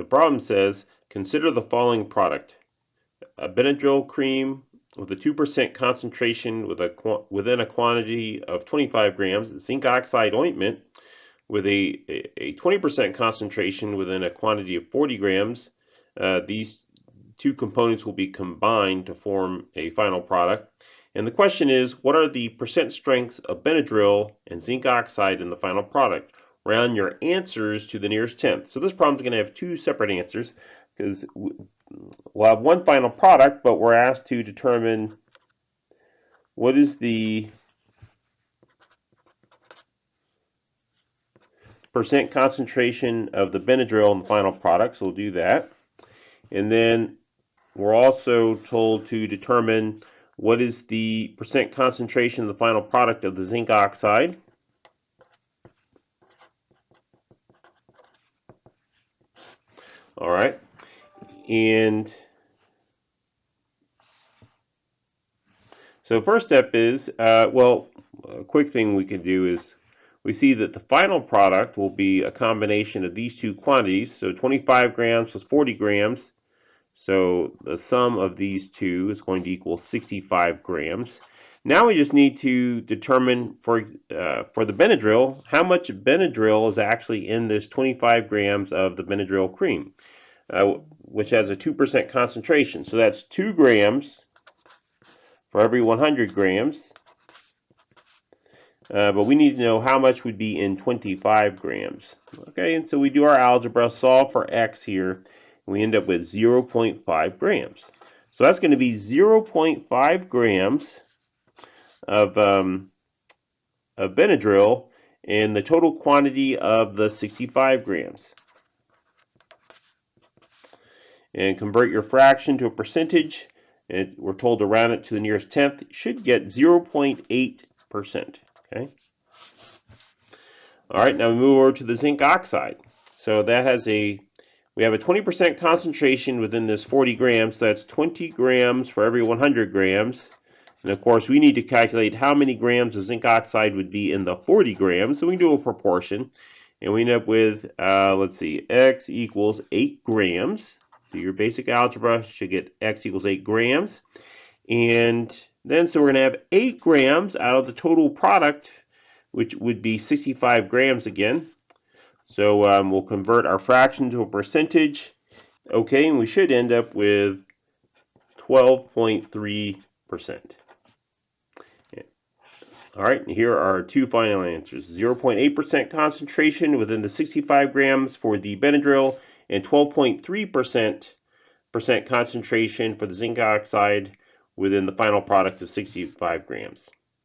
problem says, consider the following product. A Benadryl cream with a 2% concentration within a quantity of 25 grams, zinc oxide ointment with a 20% concentration within a quantity of 40 grams. These two components will be combined to form a final product. And the question is, what are the percent strengths of Benadryl and zinc oxide in the final product? Round your answers to the nearest tenth. So this problem is going to have two separate answers because we'll have one final product, but we're asked to determine what is the percent concentration of the Benadryl in the final product. So we'll do that. And then we're also told to determine what is the percent concentration of the final product of the zinc oxide. All right. And so first step is, a quick thing we can do is we see that the final product will be a combination of these two quantities. So 25 grams plus 40 grams. So the sum of these two is going to equal 65 grams. Now we just need to determine for the Benadryl, how much Benadryl is actually in this 25 grams of the Benadryl cream, which has a 2% concentration. So that's 2 grams for every 100 grams. But we need to know how much would be in 25 grams. Okay, and so we do our algebra, solve for x here, and we end up with 0.5 grams. So that's going to be 0.5 grams of Benadryl and the total quantity of the 65 grams. And convert your fraction to a percentage, and we're told to round it to the nearest tenth. You should get 0.8%. Okay. All right, now we move over to the zinc oxide. So that has we have a 20% concentration within this 40 grams. So that's 20 grams for every 100 grams. And of course, we need to calculate how many grams of zinc oxide would be in the 40 grams. So we can do a proportion. And we end up with, let's see, x equals 8 grams. So your basic algebra should get x equals 8 grams. And then, so we're going to have 8 grams out of the total product, which would be 65 grams again. So we'll convert our fraction to a percentage. Okay, and we should end up with 12.3%. All right, and here are our two final answers. 0.8% concentration within the 65 grams for the Benadryl and 12.3% concentration for the zinc oxide within the final product of 65 grams.